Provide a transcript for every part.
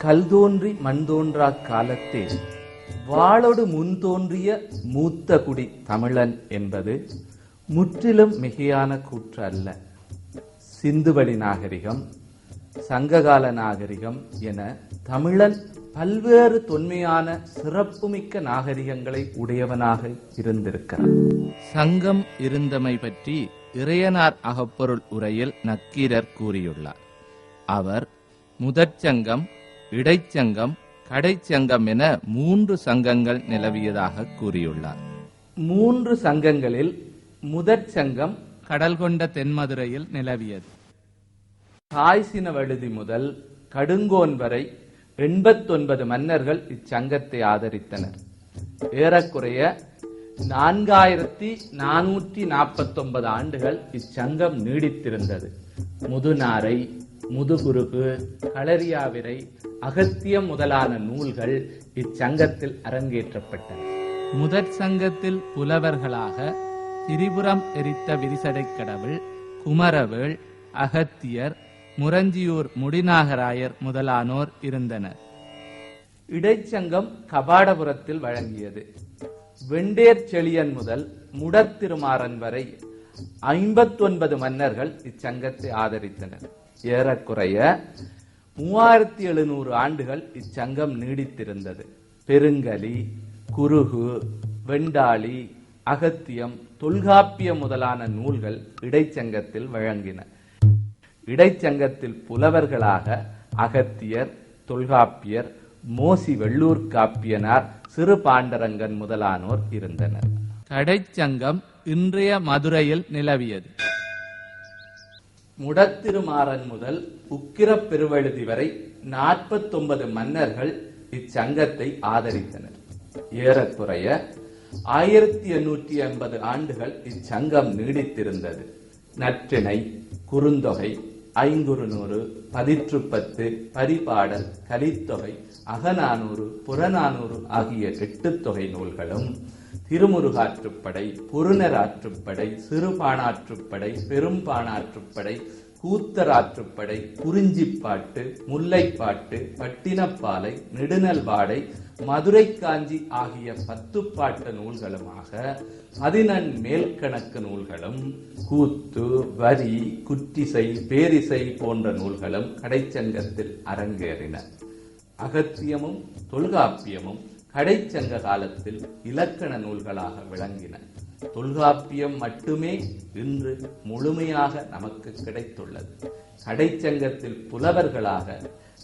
கல் தோன்றி மண் தோன்றா காலத்தே வாளொடு முன் தோன்றிய மூத்த குடி தமிழன் என்பது முற்றிலும் மிகையான கூற்று அல்ல. சிந்துவெளி நாகரிகம், சங்ககால நாகரிகம் என தமிழன் பல்வேறு தொன்மையான சிறப்புமிக்க நாகரிகங்களை உடையவனாக இருந்திருக்கிறார். சங்கம் இருந்தமை பற்றி இறையனார் அகப்பொருள் உரையில் நக்கீரர் கூறியுள்ளார். அவர் முதற்சங்கம், இடைச்சங்கம், கடைச்சங்கம் என 3 சங்கங்கள் நிலவியதாக கூறியுள்ளார். 3 சங்கங்களில் முதற் சங்கம் கடல் கொண்ட தென்மதுரையில் நிலவியது. தாய்சின வழுதி முதல் கடுங்கோன் வரை 89 மன்னர்கள் இச்சங்கத்தை ஆதரித்தனர். ஏறக்குறைய 4449 ஆண்டுகள் இச்சங்கம் நீடித்திருந்தது. முதுநாரை, முதுகுருகு, களரியாவிரை, அகத்தியம் முதலான நூல்கள் இச்சங்கத்தில் அரங்கேற்றப்பட்டன. முதற் சங்கத்தில் புலவர்களாக திரிபுரம் எரித்த விரிசடை கடவுள், குமரவேள், அகத்தியர், முரஞ்சியூர் முடிநாகராயர் முதலானோர் இருந்தனர். இடைச்சங்கம் கபாடபுரத்தில் வழங்கியது. வெண்டேர் செழியன் முதல் முடத்திருமாறன் வரை 59 மன்னர்கள் இச்சங்கத்தை ஆதரித்தனர். ஏறக்குறைய 3700 ஆண்டுகள் இச்சங்கம் நீடித்திருந்தது. பெருங்கலி, குருகு, வெண்டாளி, அகத்தியம், தொல்காப்பியம் முதலான நூல்கள் இடைச்சங்கத்தில் வழங்கின. இடைச்சங்கத்தில் புலவர்களாக அகத்தியர், தொல்காப்பியர், மோசி வெள்ளூர் காப்பியனார், சிறு பாண்டரங்கன் முதலானோர் இருந்தனர். கடைச்சங்கம் இன்றைய மதுரையில் நிலவியது. முடத்திருமாறன் முதல் உக்கிர பெருவழுதி வரை 49 மன்னர்கள் இச்சங்கத்தை ஆதரித்தனர். ஏறக்குறைய 1850 ஆண்டுகள் இச்சங்கம் நீடித்திருந்தது. நற்றிணை, குறுந்தொகை, ஐங்குறுநூறு, பதிற்றுப்பத்து, பரிபாடல், கலித்தொகை, அகநானூறு, புறநானூறு ஆகிய 8 தொகை நூல்களும், திருமுருகாற்றுப்படை, குறுநராற்றுப்படை, சிறுபாணாற்றுப்படை, பெரும்பாணாற்றுப்படை, கூத்தராற்றுப்படை, குறிஞ்சிப்பாட்டு, முல்லைப்பாட்டு, பட்டினப்பாலை, நெடுநல்வாடை, மதுரை காஞ்சி ஆகிய 10 பாட்டு நூல்களுமாக 14 மேல்கணக்கு நூல்களும், கூத்து, வரி, குற்றிசை, பேரிசை போன்ற நூல்களும் கடைச்சங்கத்தில் அரங்கேறின. அகத்தியமும் தொல்காப்பியமும் கடைச்சங்க காலத்தில் இலக்கண நூல்களாக விளங்கின. தொல்காப்பியம் மட்டுமே இன்று முழுமையாக நமக்கு கிடைத்துள்ளது. கடைச்சங்கத்தில் புலவர்களாக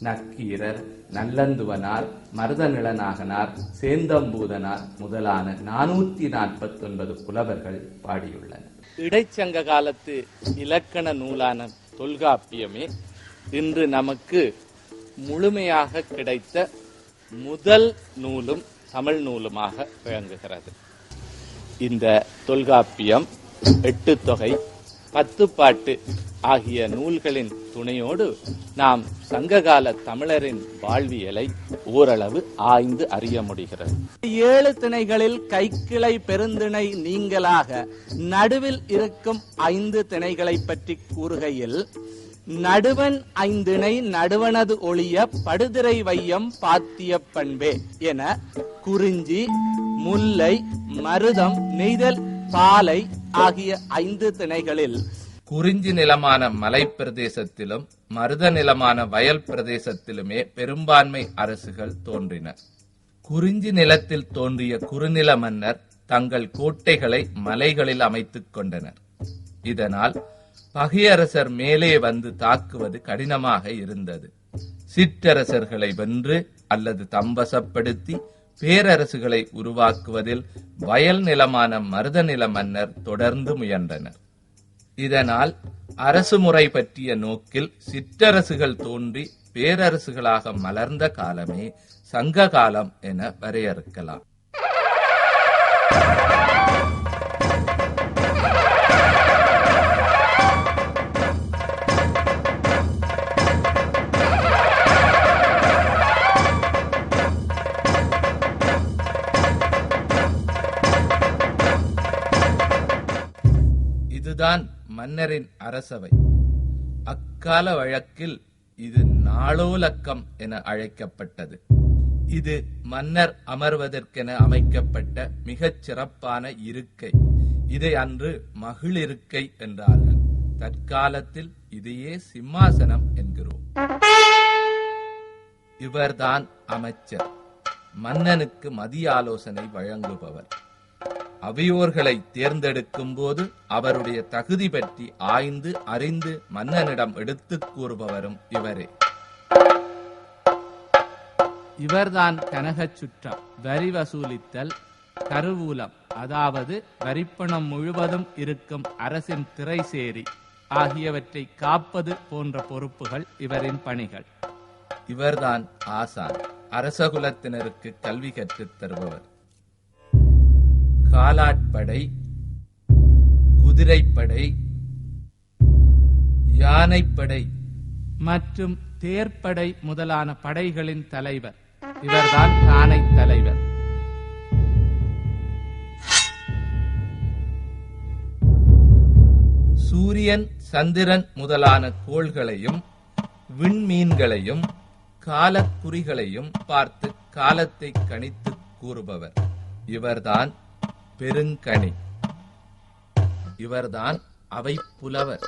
நக்கீரர், நல்லந்துவனார், மருதநிலநாகனார், சேந்தம்பூதனார் முதலான 449 புலவர்கள் பாடியுள்ளனர். இடைச்சங்க காலத்து இலக்கண நூலான தொல்காப்பியமே இன்று நமக்கு முழுமையாக கிடைத்த முதல் நூலும் தமிழ் நூலுமாக விளங்குகிறது. இந்த தொல்காப்பியம் 8 தொகை, 10 பாட்டு ஆகிய நூல்களின் துணையோடு நாம் சங்ககால தமிழரின் வாழ்வியலை ஓரளவு ஆய்ந்து அறிய முடிகிறது. 7 திணைகளில் கைக்கிளை பெருந்திணை நீங்களாக நடுவில் இருக்கும் 5 திணைகளை பற்றி கூறுகையில், நடுவன் 5 நடுவனது ஒளிய படுதிரை வையம் பாத்திய பண்பே என குறிஞ்சி, முல்லை, மருதம், நெய்தல், பாலை ஆகிய 5 திணைகளில் குறிஞ்சி நிலமான மலை பிரதேசத்திலும் மருத நிலமான வயல் பிரதேசத்திலுமே பெரும்பான்மை அரசுகள் தோன்றின. குறிஞ்சி நிலத்தில் தோன்றிய குறுநில மன்னர் தங்கள் கோட்டைகளை மலைகளில் அமைத்துக் கொண்டனர். இதனால் பகையரசர் மேலே வந்து தாக்குவது கடினமாக இருந்தது. சிற்றரசர்களை வென்று அல்லது தம்பசப்படுத்தி பேரரசுகளை உருவாக்குவதில் வயல் நிலமான மருத நில மன்னர் தொடர்ந்து முயன்றனர். இதனால் அரசு முறை பற்றிய நோக்கில் சிற்றரசுகள் தோன்றி பேரரசுகளாக மலர்ந்த காலமே சங்க காலம் என வரையறுக்கலாம். இதுதான் மன்னரின் அரசவை. அக்கால வழக்கில் இது நாளோலக்கம் என அழைக்கப்பட்டது. இது மன்னர் அமர்வதற்கென அமைக்கப்பட்ட மிகச் சிறப்பான இருக்கை. இதை அன்று மகிழிருக்கை என்றார்கள். தற்காலத்தில் இதையே சிம்மாசனம் என்கிறோம். இவர்தான் அமைச்சர், மன்னனுக்கு மதிய ஆலோசனை வழங்குபவர். அவையோர்களை தேர்ந்தெடுக்கும் போது அவருடைய தகுதி பற்றி ஆய்ந்து அறிந்து மன்னனிடம் எடுத்துக் கூறுபவரும் இவரே. இவர்தான் கனகச் சுற்றம், வரி வசூலித்தல், கருவூலம் அதாவது வரிப்பணம் முழுவதும் இருக்கும் அரசின் திரைசேரி ஆகியவற்றை காப்பது போன்ற பொறுப்புகள் இவரின் பணிகள். இவர்தான் ஆசான், அரசகுலத்தினருக்கு கல்வி கற்றுத் தருபவர். காலாட்படை, குதிரைப்படை, யானைப்படை மற்றும் தேர்ப்படை முதலான படைகளின் தலைவர். இவர்தான் தானை தலைவர். சூரியன், சந்திரன் முதலான கோள்களையும் விண்மீன்களையும் காலக்குறிகளையும் பார்த்து காலத்தை கணித்து கூறுபவர். இவர்தான் பெருங்கணி. இவர்தான் அவை புலவர்.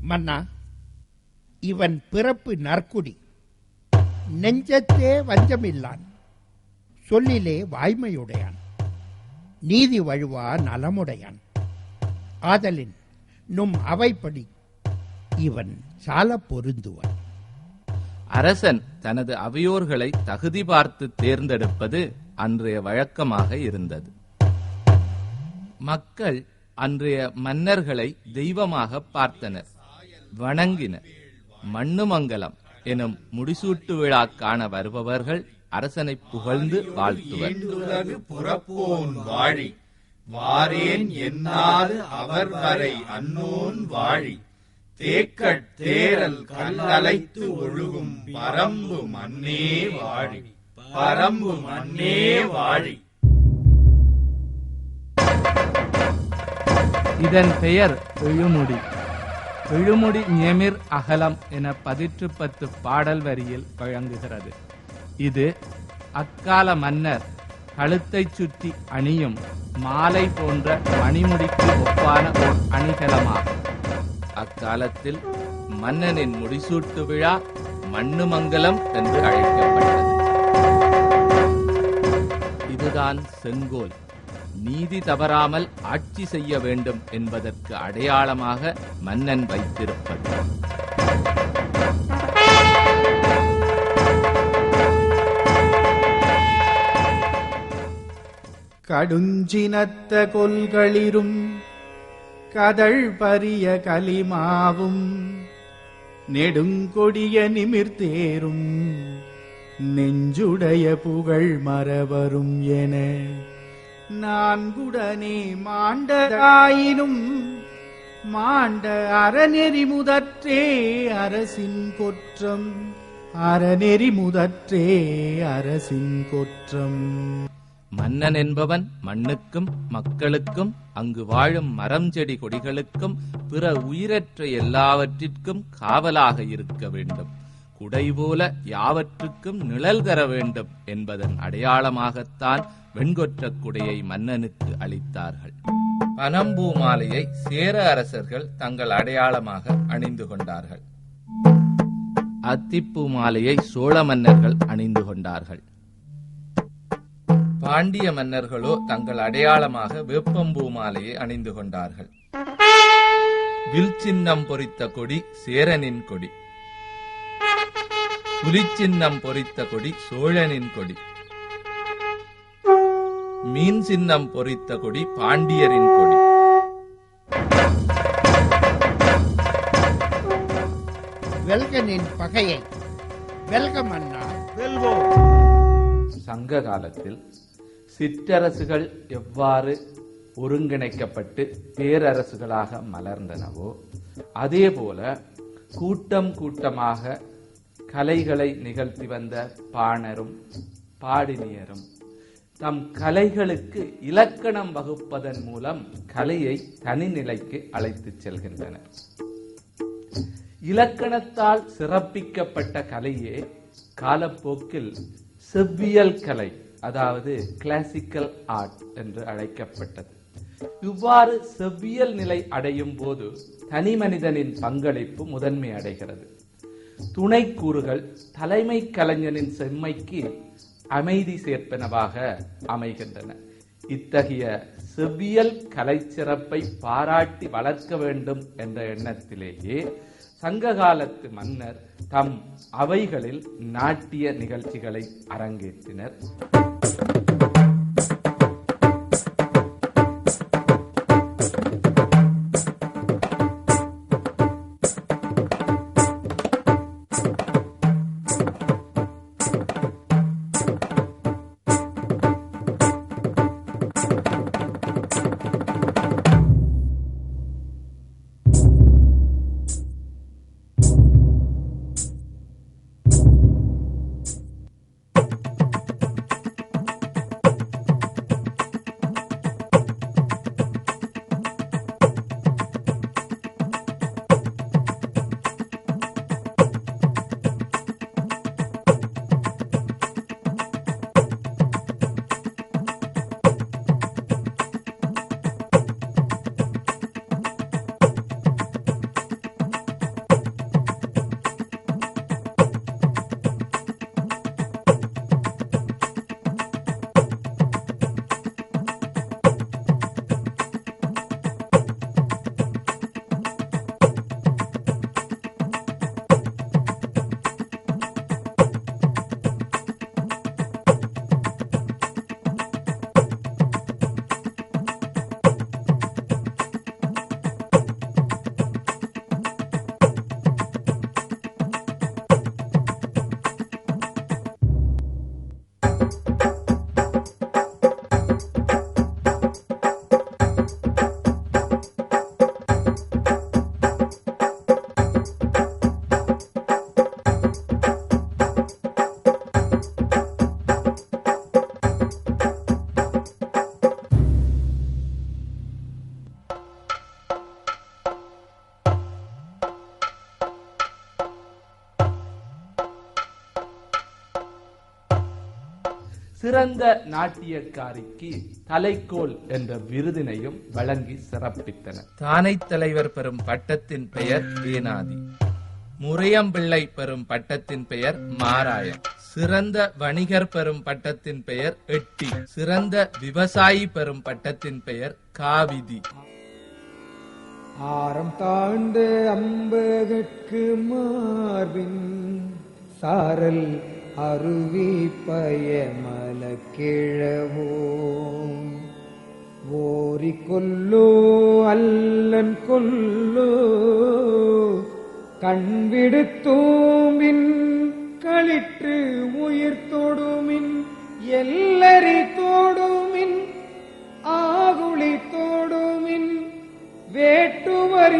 மன்னா, இவன் பிறப்பு நற்குடி, நெஞ்சத்தே வஞ்சமில்லான், சொல்லிலே வாய்மையுடையான், நீதி வழுவா நலமுடையான். ஆதலின் நும் அவைப்படி இவன் சால பொருந்துவான். அரசன் தனது அவையோர்களை தகுதி பார்த்து தேர்ந்தெடுப்பது அன்றைய வழக்கமாக இருந்தது. மக்கள் அன்றைய மன்னர்களை தெய்வமாக பார்த்தனர், வணங்கினர். மண்ணுமங்கலம் எனும் முடிசூட்டு விழா காண வருபவர்கள் அரசனை புகழ்ந்து வாழ்த்துவர். புறப்போன் வாழி வாரேன் என்னாது அவர் வரை அன்னோன் வாழி தேக்கட் தேரல் கல்லலைத்து ஒழுகும் பரம்பு மண்ணே வாழி, பரம்பு மண்ணே வாழி. இதன் பெயர் எழுமுடி. எழுமுடி நியமிர் அகலம் என 10 பாடல் வரியில் வழங்குகிறது. இது அக்கால மன்னர் கழுத்தை சுற்றி அணியும் மாலை போன்ற மணிமுடிக்கு ஒப்பான ஓர் அணிகலமாகும். அக்காலத்தில் மன்னனின் முடிசூட்டு விழா மண்ணுமங்கலம் என்று அழைக்கப்பட்டது. இதுதான் செங்கோல். நீதி தவறாமல் ஆட்சி செய்ய வேண்டும் என்பதற்கு அடையாளமாக மன்னன் வைத்திருப்பது. கடுஞ்சினத்த கொல்களிரும் கதழ் பரிய கலிமாவும் நெடுங்கொடிய நிமிர்த்தேரும் நெஞ்சுடைய புகழ் மறவரும் என நான்குடனே மாண்டதாயினும் மாண்ட அறநெறி முதற்றே அரசின் கொற்றம், அறநெறி முதற்றே அரசின் கொற்றம். மன்னன் என்பவன் மண்ணுக்கும் மக்களுக்கும் அங்கு வாழும் மரம் செடி கொடிகளுக்கும் பிற உயிரற்ற எல்லாவற்றிற்கும் காவலாக இருக்க வேண்டும். குடை போல யாவற்றுக்கும் நிழல் தர வேண்டும் என்பதன் அடையாளமாகத்தான் வெண்கொற்ற குடையை மன்னனுக்கு அளித்தார்கள். பனம்பூ மாலையை சேர அரசர்கள் தங்கள் அடையாளமாக அணிந்து கொண்டார்கள். அத்திப்பூ மாலையை சோழ மன்னர்கள் அணிந்து கொண்டார்கள். பாண்டிய மன்னர்களோ தங்கள் அடையாளமாக வேப்பம்பூ மாலையை அணிந்து கொண்டார்கள். வில் சின்னம் பொறித்த கொடி சேரனின் கொடி, புலிச்சின்னம் பொறித்த கொடி சோழனின் கொடி, மீன் சின்னம் பொறித்த கொடி பாண்டியரின் கொடி. வெல்கனின் பகையை வெல்க மன்னா வெல்வோம். சங்க காலத்தில் சிற்றரசுகள் எவ்வாறு ஒருங்கிணைக்கப்பட்டு பேரரசுகளாக மலர்ந்தனவோ அதேபோல கூட்டம் கூட்டமாக கலைகளை நிகழ்த்தி வந்த பாணரும் பாடினியரும் தம் கலைகளுக்கு இலக்கணம் வகுப்பதன் மூலம் கலையை தனிநிலைக்கு அழைத்துச் செல்கின்றனர். இலக்கணத்தால் சிறப்பிக்கப்பட்ட கலையே காலப்போக்கில் செவ்வியல் கலை, அதாவது கிளாசிக்கல் ஆர்ட் என்று அழைக்கப்பட்டது. இவ்வாறு செவ்வியல் நிலை அடையும் போது தனி மனிதனின் பங்களிப்பு முதன்மை அடைகிறது. துணைக்கூறுகள் தலைமை கலைஞனின் செம்மைக்கு அமைதி சேர்ப்பனவாக அமைகின்றன. இத்தகைய செவ்வியல் கலை சிறப்பை பாராட்டி வளர்க்க வேண்டும் என்ற எண்ணத்திலேயே சங்ககாலத்து மன்னர் தம் அவைகளில் நாட்டிய நிகழ்ச்சிகளை அரங்கேற்றினர். சிறந்த நாட்டியக்காரிக்கு தலைக்கோல் என்ற விருதினையும் வழங்கி சிறப்பித்தனர். தானை தலைவர் பெறும் பட்டத்தின் பெயர் ஏனாதி, முறையம்பிள்ளை பெறும் பட்டத்தின் பெயர் மாராயம், சிறந்த வணிகர் பெறும் பட்டத்தின் பெயர் எட்டி, சிறந்த விவசாயி பெறும் பட்டத்தின் பெயர் காவிதி. ஆரம் தாழ்ந்த அம்பகற்கு மார்பின் சாரல் அருவி பயமல கிழவோ ஓரி கொல்லோ அல்லன் கொல்லோ கண்விடுத்தோமின் களிற்று உயிர் தோடுமின் எல்லரி தோடுமின் ஆகுளி தோடுமின் வேட்டுவர்